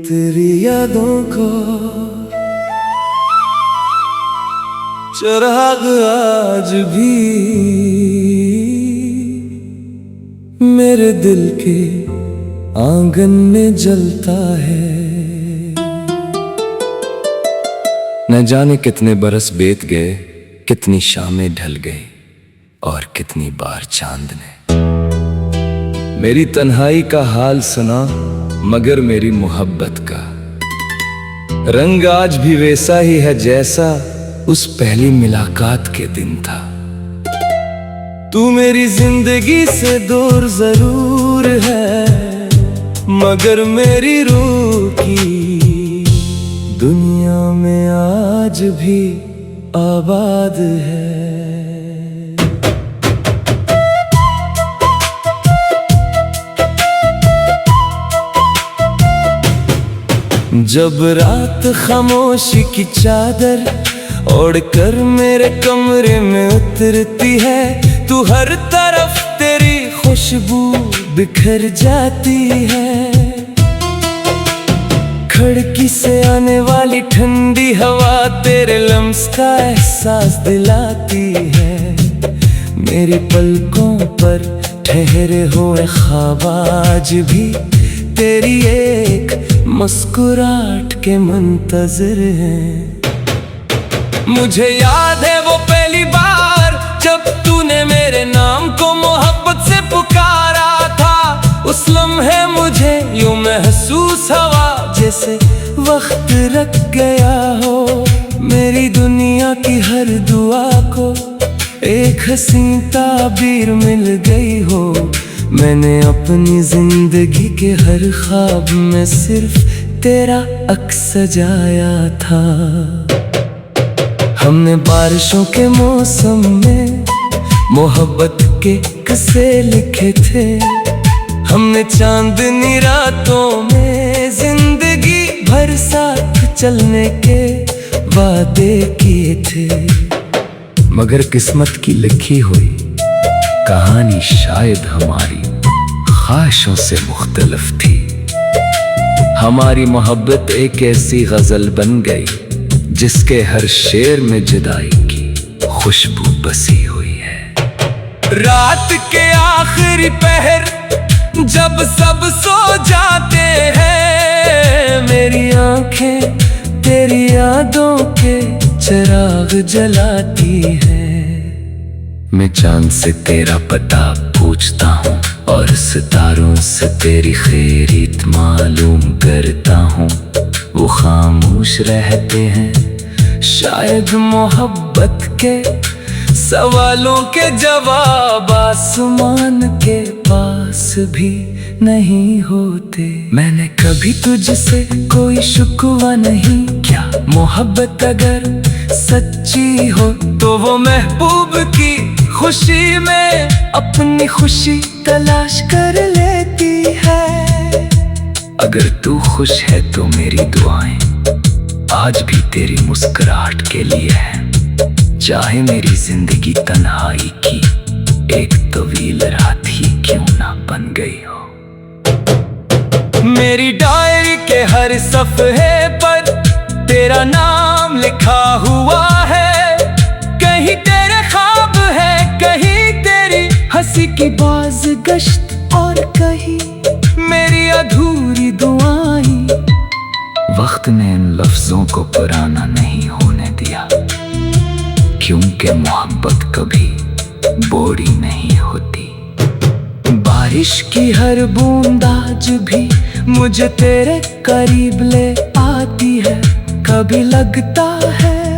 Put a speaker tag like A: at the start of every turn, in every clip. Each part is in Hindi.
A: तेरी यादों को चिराग आज भी मेरे दिल के आंगन में जलता है। न जाने कितने बरस बीत गए, कितनी शामें ढल गई और कितनी बार चांद ने मेरी तन्हाई का हाल सुना, मगर मेरी मोहब्बत का रंग आज भी वैसा ही है जैसा उस पहली मुलाकात के दिन था। तू मेरी जिंदगी से दूर जरूर है, मगर मेरी रूह की दुनिया में आज भी आबाद है। जब रात खामोशी की चादर ओढ़कर मेरे कमरे में उतरती है, तू हर तरफ तेरी खुशबू बिखर जाती है। खिड़की से आने वाली ठंडी हवा तेरे लम्स का एहसास दिलाती है। मेरी पलकों पर ठहरे हुए ख्वाब आज भी तेरी एक मुस्कुराहट के मुंतज़िर हैं। मुझे याद है वो पहली बार जब तूने मेरे नाम को मोहब्बत से पुकारा था। उस लम्हे मुझे यूं महसूस हुआ जैसे वक्त रख गया हो। मेरी दुनिया की हर दुआ को एक हसीन ताबीर मिल गई हो। मैंने अपनी जिंदगी के हर ख्वाब में सिर्फ तेरा अक्स सजाया था। हमने बारिशों के मौसम में मोहब्बत के किस्से लिखे थे। हमने चांदनी रातों में जिंदगी भर साथ चलने के वादे किए थे। मगर किस्मत की लिखी हुई कहानी शायद हमारी ख्वाहिशों से मुख्तलिफ थी। हमारी मोहब्बत एक ऐसी गजल बन गई जिसके हर शेर में जुदाई की खुशबू बसी हुई है। रात के आखिरी पहर जब सब सो जाते हैं, मेरी आंखें तेरी यादों के चिराग जलाती है। मैं चांद से तेरा पता पूछता हूँ और सितारों से तेरी खैरियत मालूम करता हूँ। वो खामोश रहते हैं, शायद मोहब्बत के सवालों के जवाब आसमान के पास भी नहीं होते। मैंने कभी तुझसे कोई शिकवा नहीं किया। मोहब्बत अगर सच्ची हो तो वो महबूब की खुशी में अपनी खुशी तलाश कर लेती है। अगर तू खुश है तो मेरी दुआएं आज भी तेरी मुस्कुराहट के लिए हैं। चाहे मेरी जिंदगी तन्हाई की एक तवील रात ही क्यों ना बन गई हो। मेरी डायरी के हर सफ़े पर तेरा नाम लिखा हुआ है। कहीं तेरे ख्वाब है, कहीं तेरी हंसी की बाज़गश्त और कहीं मेरी अधूरी दुआएं। वक्त ने इन लफ्जों को पुराना नहीं होने दिया, क्योंकि मोहब्बत कभी बोरी नहीं होती। बारिश की हर बूंद आज भी मुझे तेरे करीब ले आती है। कभी लगता है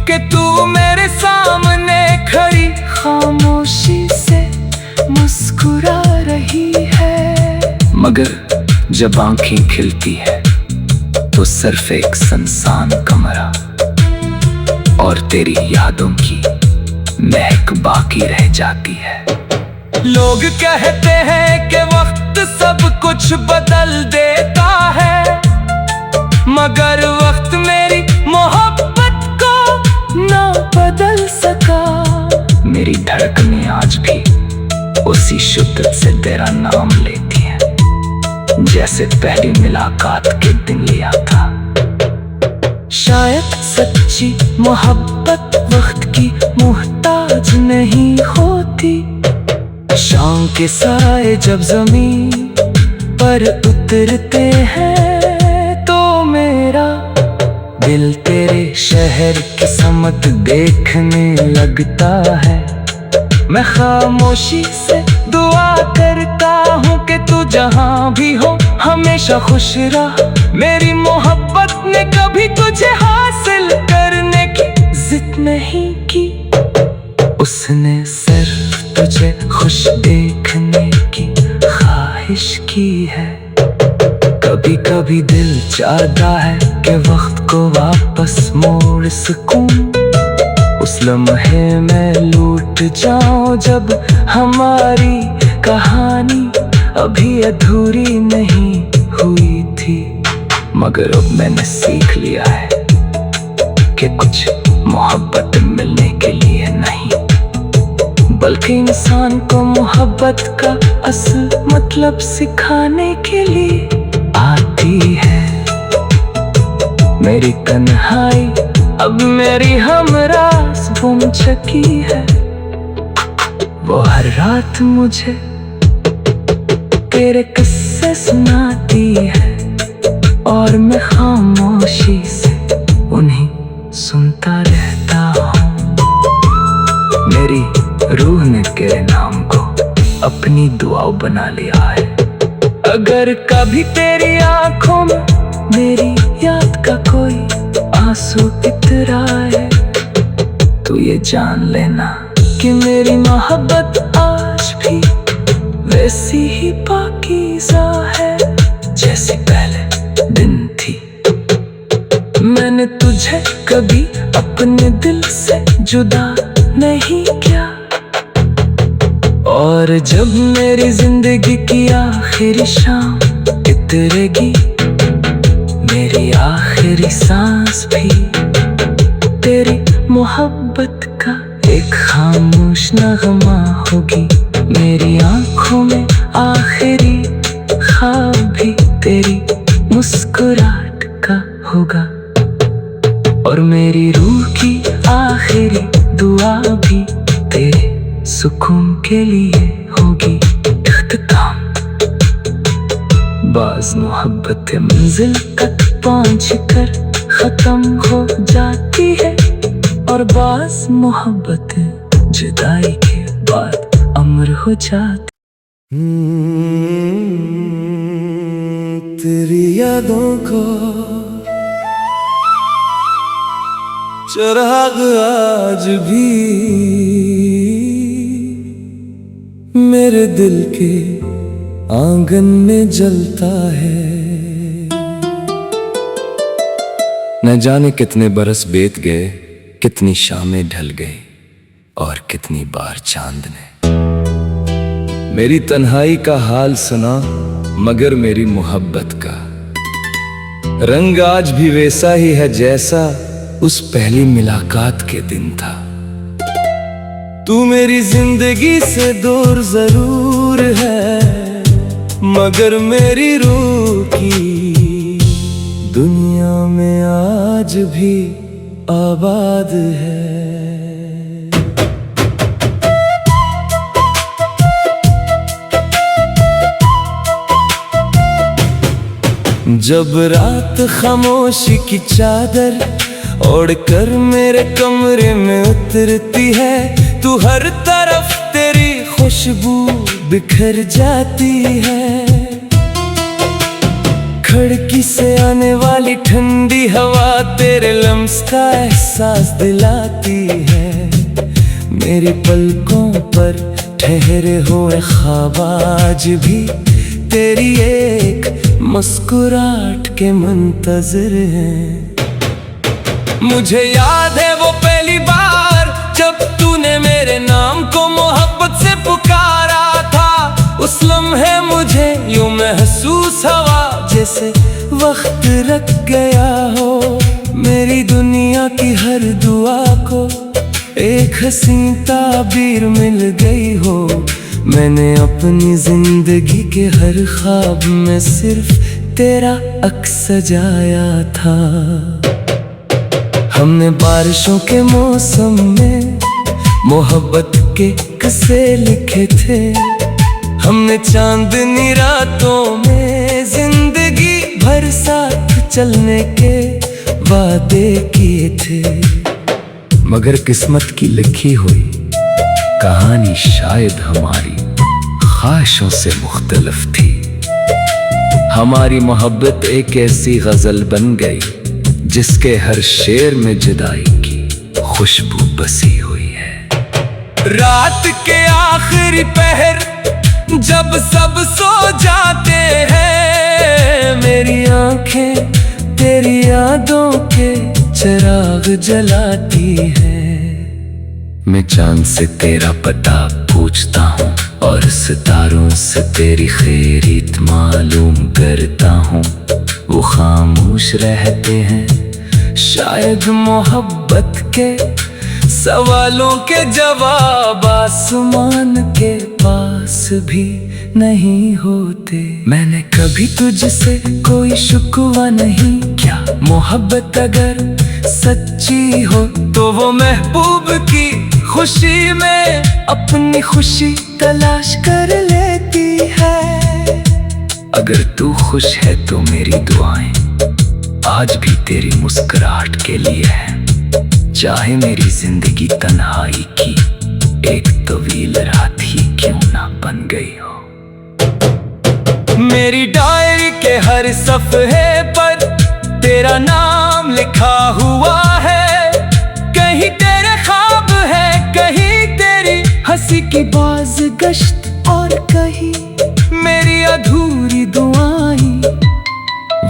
A: कि तू मेरे सामने खड़ी खामोशी से मुस्कुरा रही है। मगर जब आंखें खिलती है तो सिर्फ एक सुनसान कमरा और तेरी यादों की महक बाकी रह जाती है। लोग कहते हैं कि वक्त सब कुछ बदल देता है, मगर वक्त मेरी मोहब्बत को ना बदल सका। मेरी धड़कनें आज भी
B: उसी शिद्दत से तेरा नाम लेती है जैसे पहली मुलाकात के दिन लिया था।
A: शायद सच्ची मोहब्बत वक्त की मुहताज नहीं होती। शाम के साए जब जमीन पर उतरते हैं तो मेरा दिल तेरे शहर की समत देखने लगता है। मैं खामोशी से दुआ करता हूँ कि तू जहाँ भी हो हमेशा खुश रह। मेरी मोहब्बत ने कभी तुझे हासिल करने की जिद नहीं की, उसने सिर्फ तुझे खुश देखने की ख्वाहिश की है। कभी कभी दिल चाहता है कि वक्त को वापस मोड़ सकूं, उस लम्हे में लूट जाऊं जब हमारी कहानी अभी अधूरी नहीं हुई थी। मगर अब मैंने सीख लिया है कि कुछ मोहब्बत मिलने के लिए नहीं बल्कि इंसान को मोहब्बत का असल मतलब सिखाने के लिए आती है। मेरी तन्हाई अब मेरी हमरास गुम चुकी है। वो हर रात मुझे तेरे किस्से सुनाती है और मैं खामोशी से उन्हें सुनता रहता हूँ। मेरी रूह ने तेरे नाम को अपनी दुआ बना लिया है। अगर कभी तेरी आंखों में मेरी याद का कोई आंसू इतराए तो ये जान लेना कि मेरी मोहब्बत आज भी वैसी ही पाकीज़ा है जैसी पहले दिन थी। मैंने तुझे कभी अपने दिल से जुदा नहीं किया और जब मेरी जिंदगी की आखिरी शाम उतरेगी मेरी आखिरी सांस भी तेरी मोहब्बत का एक खामोश नगमा होगी। मेरी आंखों में आखिरी ख्वाब भी तेरी मुस्कुराहट का होगा और मेरी रूह की आखिरी दुआ भी तेरे सुकून के लिए होगी। इख्तिताम बाज़ मोहब्बत मंजिल तक पहुँच कर खत्म हो जाती है और बाज़ मोहब्बत जुदाई के बाद अमर हो जाती। तेरी यादों को चिराग आज भी मेरे दिल के आंगन में जलता है। न जाने कितने बरस बीत गए, कितनी शामें ढल गई और कितनी बार चांद ने मेरी तन्हाई का हाल सुना, मगर मेरी मोहब्बत का रंग आज भी वैसा ही है जैसा उस पहली मुलाकात के दिन था। तू मेरी जिंदगी से दूर जरूर है, मगर मेरी रूह की दुनिया में आज भी आबाद है। जब रात खामोशी की चादर ओढ़कर मेरे कमरे में उतरती है, तू हर तरफ तेरी खुशबू बिखर जाती है। खिड़की से आने वाली ठंडी हवा तेरे लम्स का एहसास दिलाती है। मेरी पलकों पर ठहरे हुए ख्वाब आज भी तेरी एक मुस्कुराहट के मुंतज़िर हैं। मुझे याद है वो पहली बार जब तूने मेरे नाम को मोहब्बत से पुकारा था। उस लम्हे मुझे यूं महसूस हुआ जैसे वक्त रुक गया हो। मेरी दुनिया की हर दुआ को एक हसीन ताबीर मिल गई हो। मैंने अपनी जिंदगी के हर ख्वाब में सिर्फ तेरा अक्स सजाया था। हमने बारिशों के मौसम में मोहब्बत के किस्से लिखे थे। हमने चांदनी रातों में जिंदगी भर साथ चलने के वादे किए थे। मगर किस्मत की लिखी हुई कहानी शायद हमारी ख्वाहिशों से मुख्तलिफ थी। हमारी मोहब्बत एक ऐसी गजल बन गई जिसके हर शेर में जुदाई की खुशबू बसी हुई है। रात के आखिरी पहर जब सब सो जाते हैं, मेरी आंखें तेरी यादों के चिराग जलाती है। मैं चांद से तेरा पता पूछता हूँ और सितारों से तेरी खैरियत मालूम करता हूँ। वो खामोश रहते हैं, शायद मोहब्बत के सवालों के जवाब आसमान के पास भी नहीं होते। मैंने कभी तुझसे कोई शिकवा नहीं किया। मोहब्बत अगर सच्ची हो तो वो महबूब की खुशी में अपनी खुशी तलाश कर लेती है। अगर तू खुश है तो मेरी दुआएं आज भी तेरी मुस्कुराहट के लिए है। चाहे मेरी जिंदगी तन्हाई की एक तवील रात ही क्यों ना बन गई हो। मेरी डायरी के हर सफ़े पर तेरा नाम लिखा हुआ है। कहीं तेरे ख्वाब है, कहीं तेरी हंसी की बाज़गश्त और कहीं मेरी अधूरी दुआएं।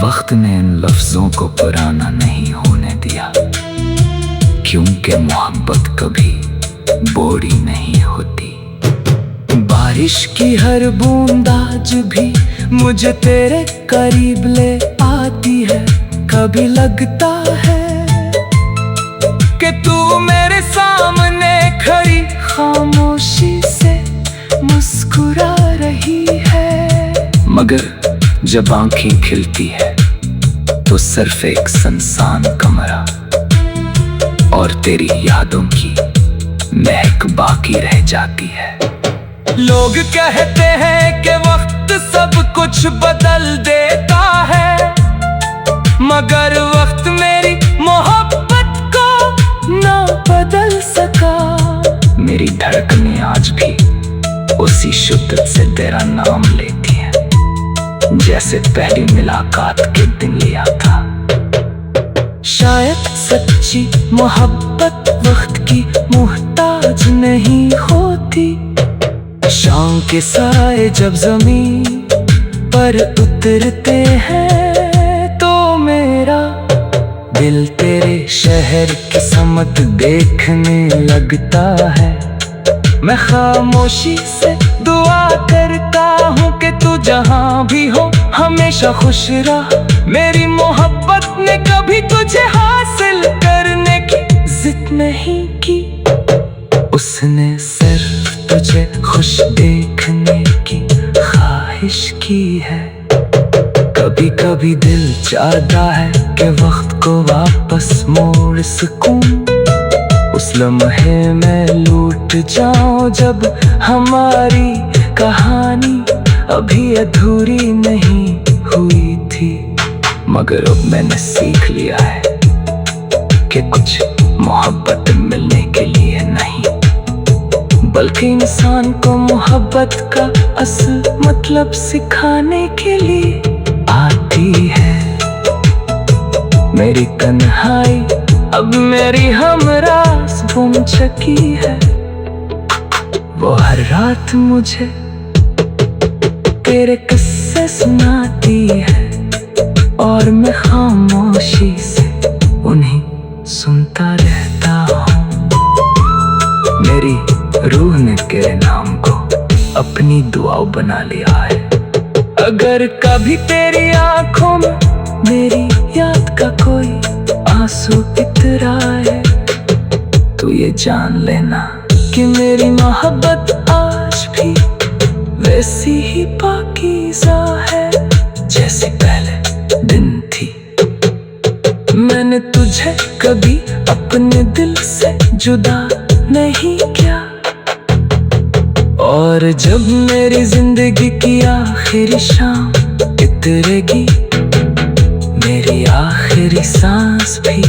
A: वक्त ने इन लफ्जों को पुराना नहीं होने दिया, क्योंकि मोहब्बत कभी बोरी नहीं होती। बारिश की हर बूंद आज भी मुझे तेरे करीब ले आती है। कभी लगता है कि तू मेरे सामने खड़ी खामोशी से मुस्कुरा रही है। मगर जब आंखें खिलती है तो सिर्फ एक सुनसान कमरा और तेरी यादों की महक बाकी रह जाती है। लोग कहते हैं कि वक्त सब कुछ बदल देता है, मगर वक्त मेरी मोहब्बत को ना बदल सका। मेरी धड़कनें आज भी उसी शिद्दत से तेरा नाम लेती हैं जैसे पहली मुलाकात के दिन लिया था। शायद सच्ची मोहब्बत वक्त की मुहताज नहीं होती। शाम के साए जब जमीन पर उतरते हैं तो मेरा दिल तेरे शहर की समत देखने लगता है। मैं खामोशी से दुआ करता हूँ कि तू जहाँ भी हो हमेशा खुश रह। मेरी मोहब्बत ने कभी तुझे हासिल करने की जिद नहीं की, उसने सिर्फ तुझे खुश देखने की ख्वाहिश की है। कभी कभी दिल चाहता है कि वक्त को वापस मोड़ सकूं, उस लम्हे में लूट जाऊं जब हमारी कहानी अभी अधूरी नहीं हुई थी। मगर अब मैंने सीख लिया है कि कुछ मोहब्बत मिलने के लिए नहीं, बल्कि इंसान को मोहब्बत का असल मतलब सिखाने के लिए आती है। मेरी तन्हाई अब मेरी हमरास गुम चुकी है। वो हर रात मुझे तेरे किस्से सुनाती है और मैं खामोशी से उन्हें सुनता रहता हूँ। मेरी रूह ने तेरे नाम को अपनी दुआ बना लिया है। अगर कभी तेरी आंखों में मेरी याद का कोई आंसू इतराए तो ये जान लेना कि मेरी मोहब्बत आज भी
B: वैसी ही पाकीज़ा है जैसी पहले दिन थी। मैंने तुझे कभी अपने दिल से जुदा नहीं किया, और जब मेरी जिंदगी की आखिरी शाम इतरेगी, मेरी आखिरी सांस भी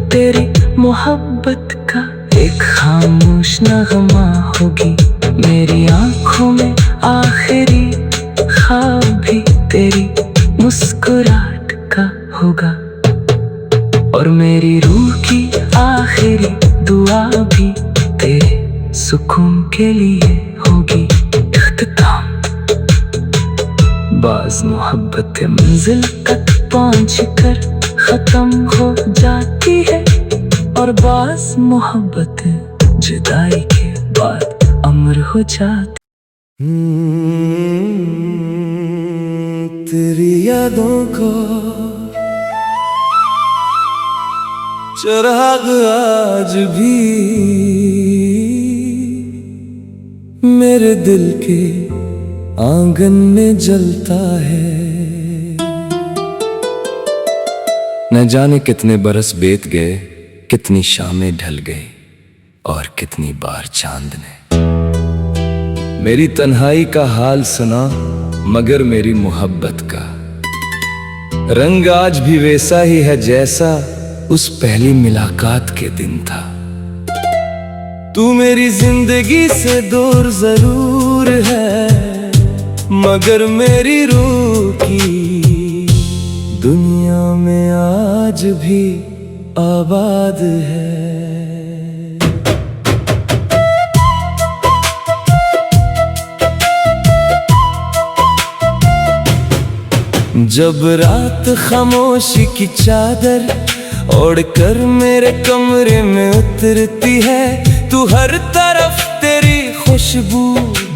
B: तेरी मोहब्बत का एक खामोश नगमा होगी। मेरी आंखों में आखिरी ख्वाब भी तेरी मुस्कुराहट का होगा, और मेरी रूह की आखिरी दुआ भी तेरे सुकून के लिए होगी। इख्तिताम। बाज़ मोहब्बतें मंजिल तक पहुँच कर खत्म हो जाती है, और बाज़ मोहब्बतें जुदाई के बाद अमर हो जाती।
A: तेरी यादों को चिराग आज भी मेरे दिल के आंगन में जलता है। न जाने कितने बरस बीत गए, कितनी शामें ढल गई, और कितनी बार चांद ने मेरी तन्हाई का हाल सुना, मगर मेरी मोहब्बत का रंग आज भी वैसा ही है जैसा उस पहली मुलाकात के दिन था। तू मेरी जिंदगी से दूर जरूर है, मगर मेरी रूह की दुनिया में आज भी आबाद है। जब रात खामोशी की चादर ओढ़कर मेरे कमरे में उतरती है, तू हर तरफ तेरी खुशबू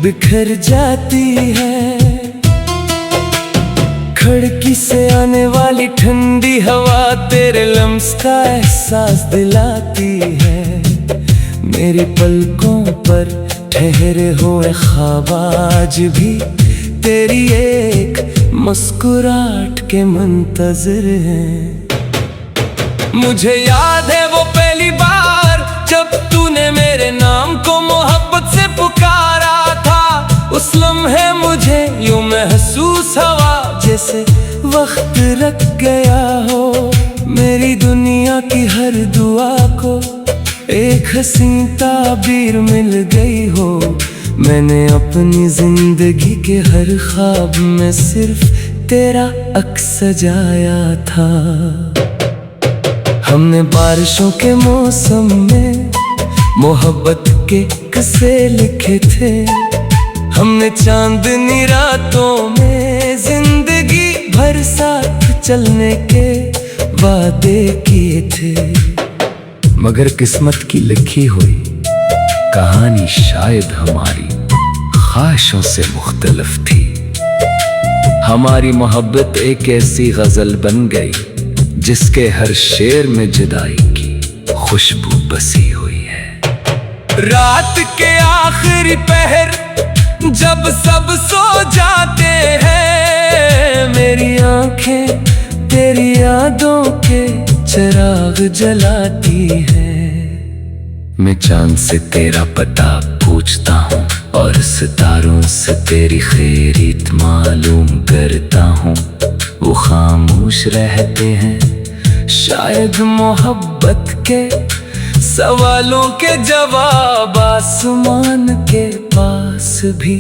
A: बिखर जाती है। खिड़की से आने वाली ठंडी हवा तेरे लम्स का एहसास दिलाती है। मेरी पलकों पर ठहरे हुए ख्वाब आज भी तेरी एक मुस्कुराहट के मुंतज़िर हैं। मुझे याद है वो पहली बार जब तूने मेरे नाम को मोहब्बत से पुकारा था। उस लम्हे मुझे यूं महसूस हुआ जैसे वक्त रुक गया हो। मेरी दुनिया की हर दुआ को एक हसीन ताबीर मिल गई हो। मैंने अपनी जिंदगी के हर ख्वाब में सिर्फ तेरा अक्स सजाया था। हमने बारिशों के मौसम में मोहब्बत के किस्से लिखे थे। हमने चांदनी रातों में जिंदगी भर साथ चलने के वादे किए थे। मगर किस्मत की लिखी हुई कहानी शायद हमारी ख्वाहिशों से मुख्तलिफ थी। हमारी मोहब्बत एक ऐसी गजल बन गई जिसके हर शेर में जुदाई की खुशबू बसी हुई है। रात के आखिरी पहर जब सब सो जाते हैं, मेरी आंखें तेरी यादों के चिराग जलाती है। मैं चांद से तेरा पता पूछता हूँ और सितारों से तेरी खैरियत मालूम करता हूँ। वो खामोश रहते हैं, शायद मोहब्बत के सवालों के जवाब आसमान के पास भी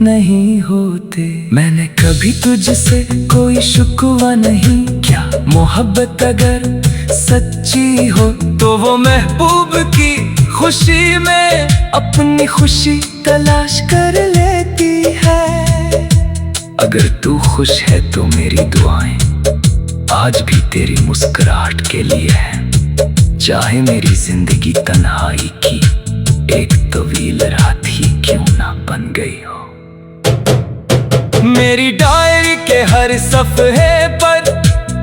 A: नहीं होते। मैंने कभी तुझसे कोई शिकवा नहीं किया। मोहब्बत अगर सच्ची हो तो वो महबूब की खुशी में अपनी खुशी तलाश कर लेती है। अगर तू खुश है तो मेरी दुआएं आज भी तेरी मुस्कुराहट के लिए है। चाहे मेरी जिंदगी तन्हाई की एक तवील रात ही क्यों ना बन गई हो। मेरी डायरी के हर सफ़े पर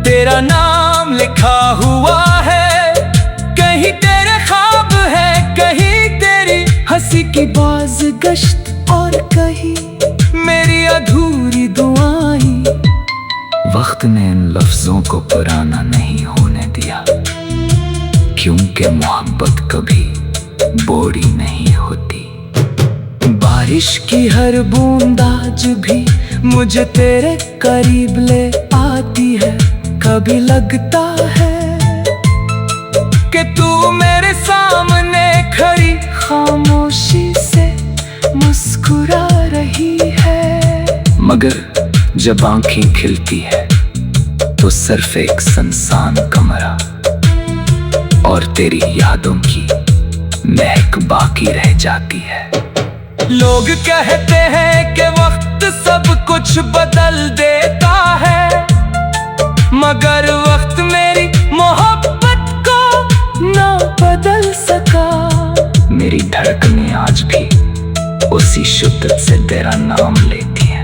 A: तेरा नाम लिखा हुआ है। कहीं तेरे ख्वाब है, कहीं तेरी हंसी की बाज़ गश्त, और कहीं
B: वक्त ने इन लफ्जों को पुराना नहीं होने दिया, क्योंकि मोहब्बत कभी बोरी नहीं होती। बारिश की हर बूंद आज भी मुझे तेरे करीब ले आती है। कभी लगता है कि तू मेरे सामने खड़ी खामोशी से मुस्कुरा रही है, मगर जब आंखें खिलती है तो सिर्फ एक सुनसान कमरा और तेरी यादों की महक बाकी रह जाती है। लोग कहते हैं कि वक्त सब कुछ बदल देता है, मगर वक्त मेरी मोहब्बत को ना बदल सका। मेरी धड़कनें आज भी उसी शिद्दत से तेरा नाम लेती हैं,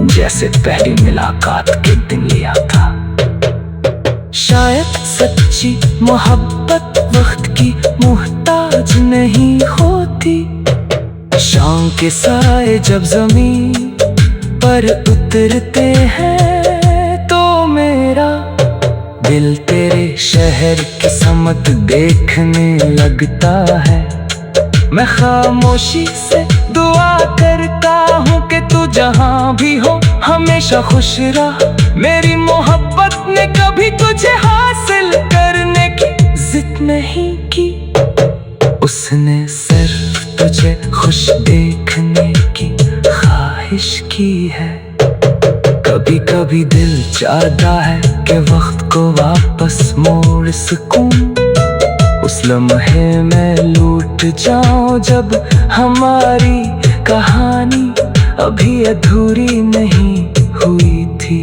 B: जैसे पहली मुलाकात के दिन लिया था। शायद सच्ची मोहब्बत वक्त की मोहताज नहीं होती। शाम के साए जब जमीन पर उतरते हैं तो मेरा दिल तेरे शहर की समत देखने लगता है। मैं खामोशी से दुआ करता हूँ कि तू जहाँ भी हो हमेशा खुश रह। मेरी मोहब्बत ने कभी तुझे हासिल करने की जिद नहीं की, उसने सिर्फ तुझे खुश देखने की ख्वाहिश की है। कभी कभी दिल चाहता है कि वक्त को वापस मोड़ सकूं, उस लम्हे में लूट जाऊं जब हमारी कहानी अभी अधूरी नहीं हुई थी।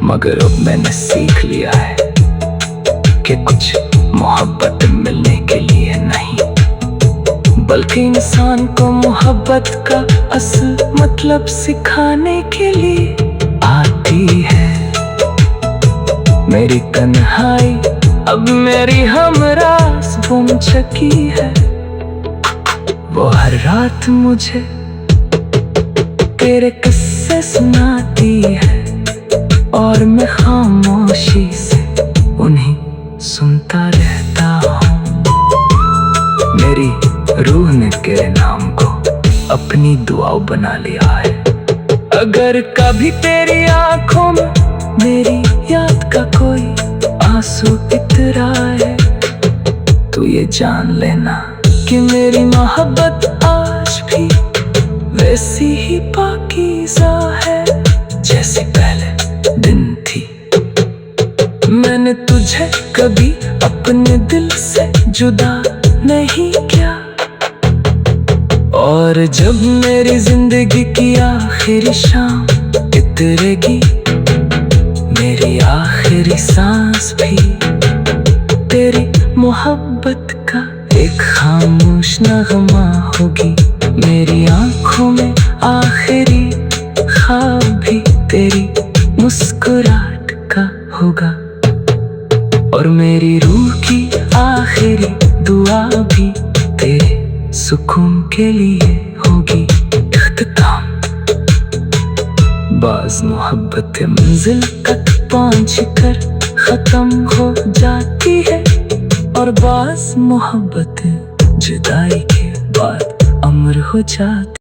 B: मगर अब मैंने सीख लिया है कि कुछ मोहब्बत मिलने के लिए नहीं, बल्कि इंसान को मोहब्बत का असल मतलब सिखाने के लिए आती है। मेरी तन्हाई अब मेरी हमरास गुम चुकी है। वो हर रात मुझे तेरे किस्से सुनाती है और मैं खामोशी से उन्हें सुनता रहता हूँ। मेरी रूह ने तेरे नाम को अपनी दुआ बना लिया है। अगर कभी तेरी आंखों में मेरी याद का कोई आंसू इतराए तो ये जान लेना कि मेरी मोहब्बत आज भी वैसी ही पाकीज़ा है जैसी पहले दिन थी। मैंने तुझे कभी अपने दिल से जुदा नहीं किया, और जब मेरी जिंदगी की आखिरी शाम इतरेगी, मेरी आखिरी सांस भी तेरी मोहब्बत का एक खामोश नगमा होगी। मेरी आंखों में आखिरी ख्वाब भी तेरी मुस्कुराहट का होगा, और मेरी रूह की आखिरी दुआ भी तेरे सुकून के लिए होगी। इख्तिताम। बाज़ मोहब्बत मंजिल तक पहुँच कर खत्म हो जाती है, और बाज़ मोहब्बत जुदाई के बाद अमर हो जाती।